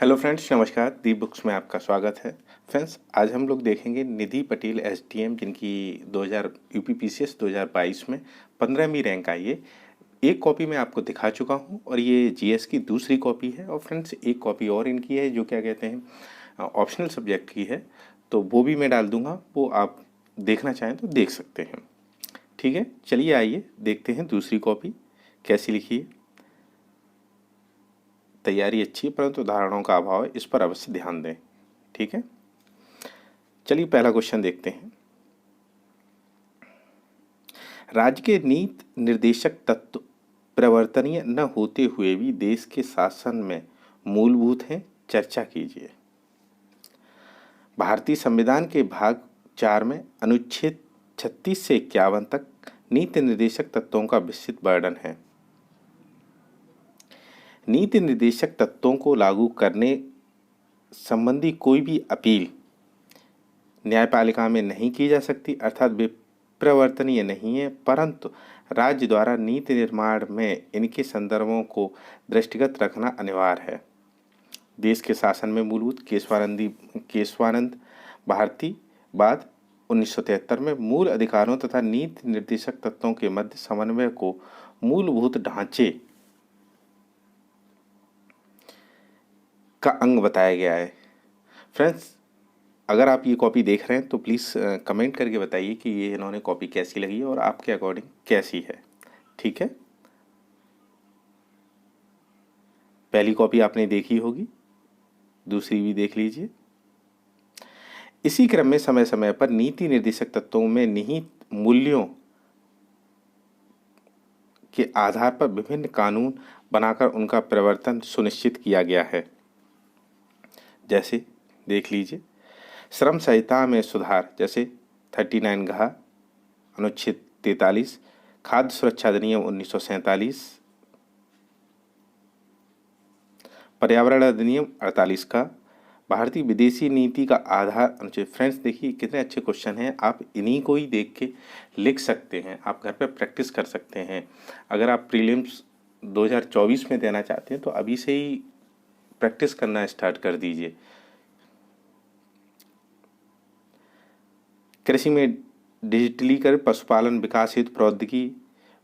Hello friends, नमस्कार। दीप books में आपका स्वागत है। फ्रेंड्स, आज हम लोग देखेंगे निधि पटेल एसडीएम, जिनकी 2000 यूपीपीसीएस 2022 में 15वीं रैंक आई है। एक कॉपी मैं आपको दिखा चुका हूं और ये जीएस की दूसरी कॉपी है। और फ्रेंड्स, एक कॉपी और इनकी है जो क्या कहते हैं ऑप्शनल सब्जेक्ट की है, तो वो भी मैं डाल दूंगा। वो आप देखना चाहें तो देख सकते हैं। ठीक है, चलिए आइए देखते हैं दूसरी कॉपी कैसी लिखी है। तैयारी अच्छी है परंतु उदाहरणों का अभाव है, इस पर अवश्य ध्यान दें। ठीक है, चलिए पहला क्वेश्चन देखते हैं। राज्य के नीति निर्देशक तत्व परिवर्तनीय न होते हुए भी देश के शासन में मूलभूत हैं, चर्चा कीजिए। भारतीय संविधान के भाग 4 में अनुच्छेद 36 से 51 तक नीति निर्देशक तत्वों का विस्तृत वर्णन है। नीति निर्देशक तत्वों को लागू करने संबंधी कोई भी अपील न्यायपालिका में नहीं की जा सकती, अर्थात वे प्रवर्तनीय नहीं है, परंतु राज्य द्वारा नीति निर्माण में इनके संदर्भों को दृष्टिगत रखना अनिवार्य है। देश के शासन में मूलभूत केशवानंद भारती बाद 1973 में मूल अधिकारों तथा नीति निर्देशक तत्वों के मध्य समन्वय को मूलभूत ढांचे का अंग बताया गया है। फ्रेंड्स, अगर आप ये कॉपी देख रहे हैं तो प्लीज़ कमेंट करके बताइए कि ये इन्होंने कॉपी कैसी लगी और आपके अकॉर्डिंग कैसी है। ठीक है, पहली कॉपी आपने देखी होगी, दूसरी भी देख लीजिए। इसी क्रम में समय समय पर नीति निर्देशक तत्वों में निहित मूल्यों के आधार पर विभिन्न कानून बनाकर उनका परिवर्तन सुनिश्चित किया गया है। जैसे देख लीजिए, श्रम संहिता में सुधार, जैसे 39 घ अनुच्छेद 43, खाद्य सुरक्षा अधिनियम 1947, पर्यावरण अधिनियम 48 का, भारतीय विदेशी नीति का आधार अनुच्छेद। फ्रेंड्स, देखिए कितने अच्छे क्वेश्चन हैं, आप इन्हीं को ही देख के लिख सकते हैं, आप घर पर प्रैक्टिस कर सकते हैं। अगर आप प्रीलिम्स 2024 में देना चाहते हैं तो अभी से ही प्रैक्टिस करना स्टार्ट कर दीजिए। कृषि में डिजिटलीकरण, पशुपालन विकास हेतु प्रौद्योगिकी,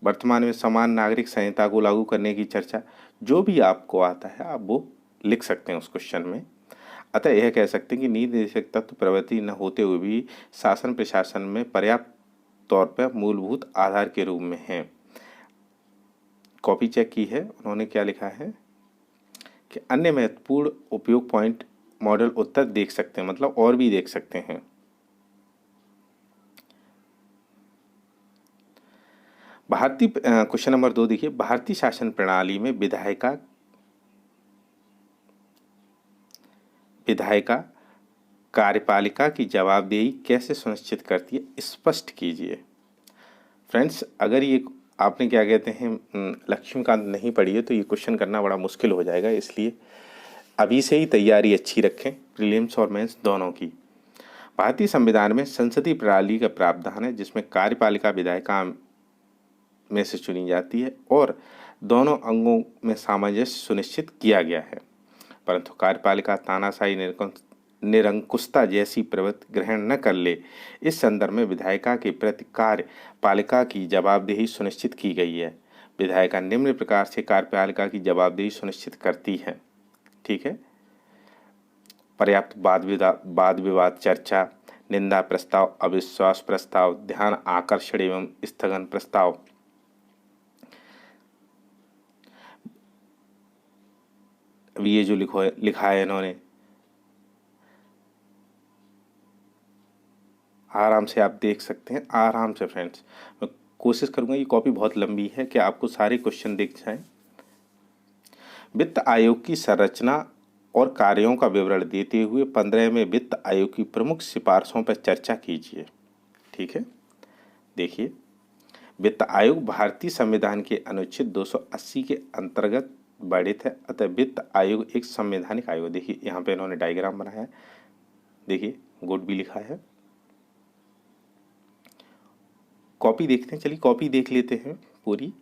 वर्तमान में समान नागरिक संहिता को लागू करने की चर्चा, जो भी आपको आता है आप वो लिख सकते हैं उस क्वेश्चन में। अतः यह कह सकते हैं कि नीति निर्देशक तत्व प्रवृत्ति न होते हुए भी शासन प्रशासन में पर्याप्त तौर पर मूलभूत आधार के रूप में हैं। कॉपी चेक की है, उन्होंने क्या लिखा है कि अन्य महत्वपूर्ण उपयोग पॉइंट मॉडल उत्तर देख सकते हैं, मतलब और भी देख सकते हैं। भारतीय क्वेश्चन नंबर 2 देखिए, भारतीय शासन प्रणाली में विधायिका कार्यपालिका की जवाबदेही कैसे सुनिश्चित करती है, स्पष्ट कीजिए। फ्रेंड्स, अगर ये आपने क्या कहते हैं लक्ष्मीकांत नहीं पढ़ी है तो ये क्वेश्चन करना बड़ा मुश्किल हो जाएगा, इसलिए अभी से ही तैयारी अच्छी रखें, प्रीलिम्स और मेंस दोनों की। भारतीय संविधान में संसदीय प्रणाली का प्रावधान है जिसमें कार्यपालिका विधायिका में से चुनी जाती है और दोनों अंगों में सामंजस्य सुनिश्चित किया गया है, परंतु कार्यपालिका तानाशाही निरंकुशता जैसी प्रवृत्ति ग्रहण न कर ले। इस संदर्भ में विधायिका के प्रति कार्यपालिका की जवाबदेही सुनिश्चित की गई है। विधायिका निम्न प्रकार से कार्यपालिका की जवाबदेही सुनिश्चित करती है। ठीक है, पर्याप्त वाद विवाद चर्चा, निंदा प्रस्ताव, अविश्वास प्रस्ताव, ध्यान आकर्षण एवं स्थगन प्रस्ताव, ये जो लिखा है इन्होंने, आराम से आप देख सकते हैं, आराम से। फ्रेंड्स, मैं कोशिश करूंगा, ये कॉपी बहुत लंबी है कि आपको सारे क्वेश्चन दिख जाएं। वित्त आयोग की संरचना और कार्यों का विवरण देते हुए 15वें वित्त आयोग की प्रमुख सिफारिशों पर चर्चा कीजिए। ठीक है, देखिए, वित्त आयोग भारतीय संविधान के अनुच्छेद 280 के अंतर्गत वर्णित है, अतः वित्त आयोग एक संवैधानिक आयोग। देखिए यहाँ पे इन्होंने डायग्राम बनाया है, देखिए गुड भी लिखा है। कॉपी देखते हैं, चलिए कॉपी देख लेते हैं पूरी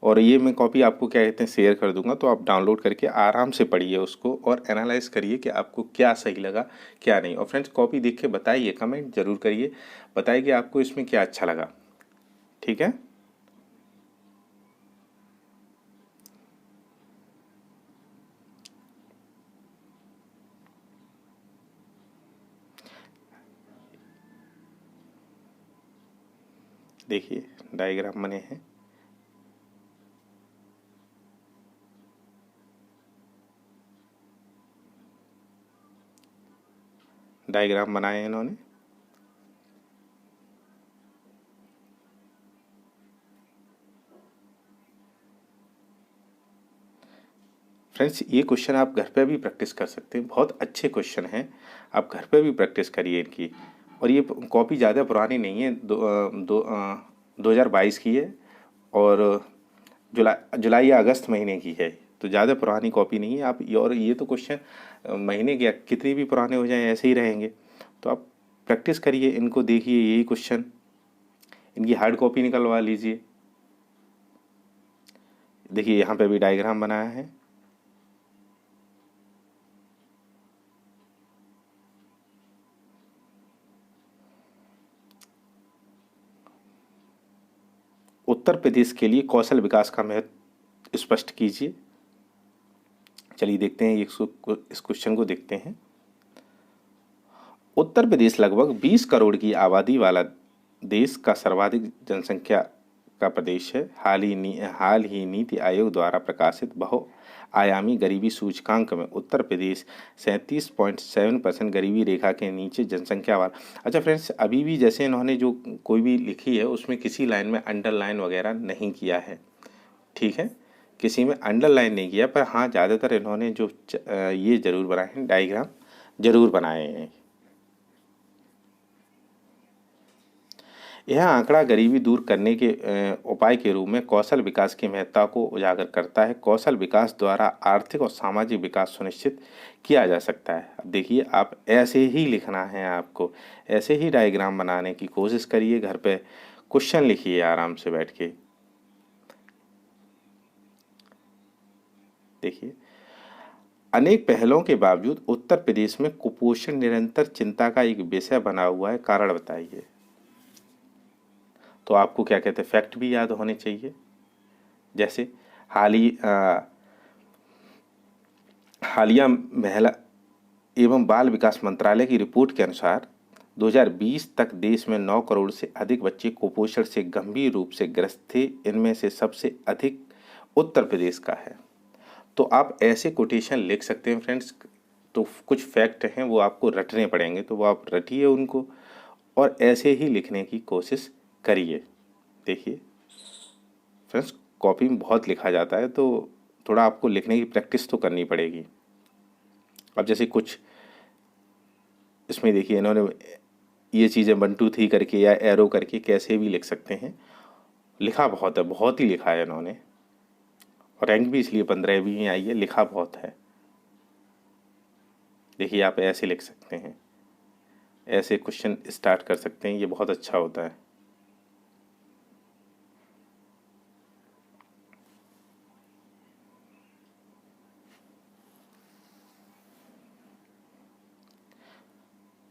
और ये मैं कॉपी आपको क्या कहते हैं शेयर कर दूंगा, तो आप डाउनलोड करके आराम से पढ़िए उसको और एनालाइज करिए कि आपको क्या सही लगा क्या नहीं। और फ्रेंड्स कॉपी देख के बताइए, कमेंट जरूर करिए, बताइए कि आपको इसमें क्या अच्छा लगा। ठीक है। देखिए डायग्राम बने हैं। डायग्राम बनाए हैं इन्होंने। फ्रेंड्स ये क्वेश्चन आप घर पे भी प्रैक्टिस कर सकते हैं, बहुत अच्छे क्वेश्चन हैं, आप घर पे भी प्रैक्टिस करिए इनकी। और ये कॉपी ज़्यादा पुरानी नहीं है, 2022 की है और जुलाई या अगस्त महीने की है, तो ज़्यादा पुरानी कॉपी नहीं है। आप और ये तो क्वेश्चन महीने के कितने भी पुराने हो जाएं ऐसे ही रहेंगे, तो आप प्रैक्टिस करिए इनको, देखिए यही क्वेश्चन, इनकी हार्ड कॉपी निकलवा लीजिए। देखिए यहाँ पे भी डायग्राम बनाया है। उत्तर प्रदेश के लिए कौशल विकास का महत्व स्पष्ट कीजिए। चलिए देखते हैं इस क्वेश्चन को देखते हैं। उत्तर प्रदेश लगभग 20 करोड़ की आबादी वाला देश का सर्वाधिक जनसंख्या का प्रदेश है। हाल ही नीति आयोग द्वारा प्रकाशित बहुआयामी गरीबी सूचकांक में उत्तर प्रदेश 37.7% गरीबी रेखा के नीचे जनसंख्या वाला। अच्छा फ्रेंड्स, अभी भी जैसे इन्होंने जो कोई भी लिखी है उसमें किसी लाइन में अंडरलाइन वगैरह नहीं किया है, ठीक है, किसी में अंडरलाइन नहीं किया, पर हाँ ज़्यादातर इन्होंने जो ये ज़रूर बनाए हैं, डायग्राम ज़रूर बनाए हैं। यह आंकड़ा गरीबी दूर करने के उपाय के रूप में कौशल विकास की महत्ता को उजागर करता है। कौशल विकास द्वारा आर्थिक और सामाजिक विकास सुनिश्चित किया जा सकता है। अब देखिए आप ऐसे ही लिखना है, आपको ऐसे ही डायग्राम बनाने की कोशिश करिए, घर पे क्वेश्चन लिखिए आराम से बैठ के। देखिए अनेक पहलों के बावजूद उत्तर प्रदेश में कुपोषण निरंतर चिंता का एक विषय बना हुआ है, कारण बताइए। तो आपको क्या कहते हैं, फैक्ट भी याद होने चाहिए। जैसे हालिया महिला एवं बाल विकास मंत्रालय की रिपोर्ट के अनुसार 2020 तक देश में 9 करोड़ से अधिक बच्चे कुपोषण से गंभीर रूप से ग्रस्त थे। इनमें से सबसे अधिक उत्तर प्रदेश का है। तो आप ऐसे कोटेशन लिख सकते हैं फ्रेंड्स। तो कुछ फैक्ट हैं वो आपको रटने पड़ेंगे, तो वो आप रटिए उनको और ऐसे ही लिखने की कोशिश करिए। देखिए फ्रेंड्स कॉपी में बहुत लिखा जाता है, तो थोड़ा आपको लिखने की प्रैक्टिस तो करनी पड़ेगी। अब जैसे कुछ इसमें देखिए इन्होंने ये चीज़ें 1 2 3 करके या एरो करके कैसे भी लिख सकते हैं, लिखा बहुत है, बहुत ही लिखा है इन्होंने, और रैंक भी इसलिए 15वीं में आई है, लिखा बहुत है। देखिए आप ऐसे लिख सकते हैं, ऐसे क्वेश्चन स्टार्ट कर सकते हैं, ये बहुत अच्छा होता है।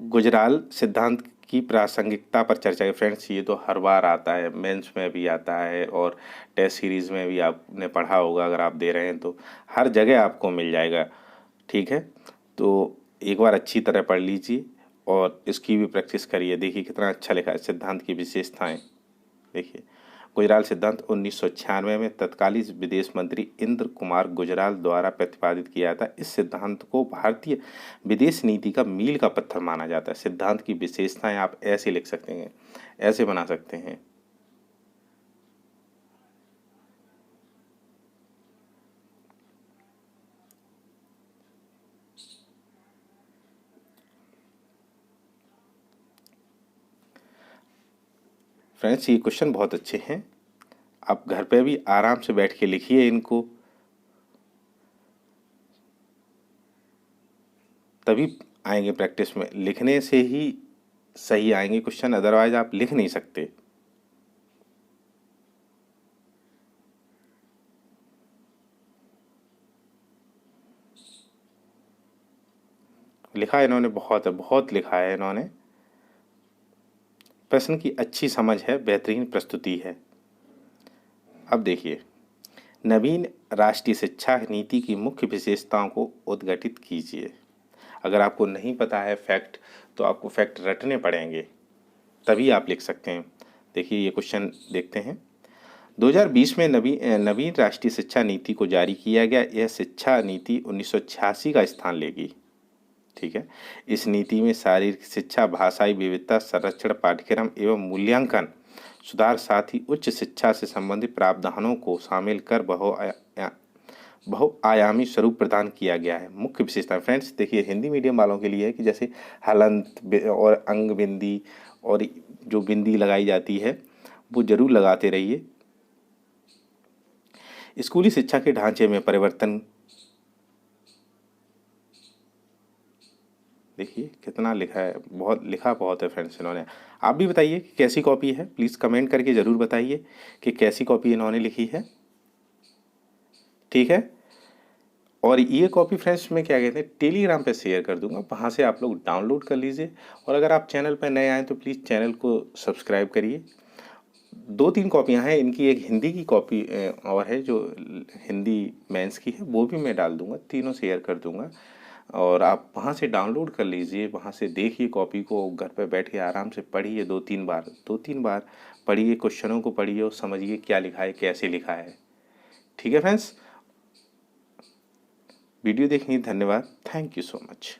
गुजराल सिद्धांत की प्रासंगिकता पर चर्चा है। फ्रेंड्स ये तो हर बार आता है, मेंस में भी आता है और टेस्ट सीरीज़ में भी आपने पढ़ा होगा, अगर आप दे रहे हैं तो हर जगह आपको मिल जाएगा, ठीक है। तो एक बार अच्छी तरह पढ़ लीजिए और इसकी भी प्रैक्टिस करिए। देखिए कितना अच्छा लिखा है, सिद्धांत की विशेषताएं। देखिए गुजराल सिद्धांत 1996 में तत्कालीन विदेश मंत्री इंद्र कुमार गुजराल द्वारा प्रतिपादित किया था। इस सिद्धांत को भारतीय विदेश नीति का मील का पत्थर माना जाता है। सिद्धांत की विशेषताएं आप ऐसे लिख सकते हैं, ऐसे बना सकते हैं। फ्रेंड्स ये क्वेश्चन बहुत अच्छे हैं, आप घर पे भी आराम से बैठ के लिखिए इनको, तभी आएंगे प्रैक्टिस में। लिखने से ही सही आएंगे क्वेश्चन, अदरवाइज आप लिख नहीं सकते। लिखा इन्होंने बहुत है, बहुत लिखा है इन्होंने। प्रश्न की अच्छी समझ है, बेहतरीन प्रस्तुति है। अब देखिए, नवीन राष्ट्रीय शिक्षा नीति की मुख्य विशेषताओं को उद्घाटित कीजिए। अगर आपको नहीं पता है फैक्ट, तो आपको फैक्ट रटने पड़ेंगे, तभी आप लिख सकते हैं। देखिए ये क्वेश्चन देखते हैं। 2020 में नवीन राष्ट्रीय शिक्षा नीति को जारी किया गया। यह शिक्षा नीति 1986 का स्थान लेगी। ठीक है। इस नीति में शारीरिक शिक्षा, भाषाई विविधता, संरक्षण, पाठ्यक्रम एवं मूल्यांकन सुधार, साथ ही उच्च शिक्षा से संबंधित प्रावधानों को शामिल कर बहुआयामी स्वरूप प्रदान किया गया है। मुख्य विशेषता फ्रेंड्स देखिए, हिंदी मीडियम वालों के लिए है कि जैसे हलंत और अंग बिंदी और जो बिंदी लगाई जाती है वो जरूर लगाते रहिए। स्कूली शिक्षा के ढांचे में परिवर्तन, देखिए कितना लिखा है, बहुत है फ्रेंड्स इन्होंने। आप भी बताइए कि कैसी कॉपी है, प्लीज़ कमेंट करके ज़रूर बताइए कि कैसी कॉपी इन्होंने लिखी है। ठीक है। और ये कॉपी फ्रेंड्स मैं क्या कहते हैं, टेलीग्राम पे शेयर कर दूंगा, वहाँ से आप लोग डाउनलोड कर लीजिए। और अगर आप चैनल पर नए आए तो प्लीज़ चैनल को सब्सक्राइब करिए। 2-3 कॉपियाँ हैं इनकी, एक हिंदी की कॉपी और है जो हिंदी मेंस की है, वो भी मैं डाल दूंगा, तीनों शेयर कर दूंगा। और आप वहाँ से डाउनलोड कर लीजिए, वहाँ से देखिए कॉपी को, घर पर बैठ के आराम से पढ़िए 2-3 बार पढ़िए, क्वेश्चनों को पढ़िए और समझिए क्या लिखा है, कैसे लिखा है। ठीक है फ्रेंड्स, वीडियो देखने धन्यवाद। Thank you so much.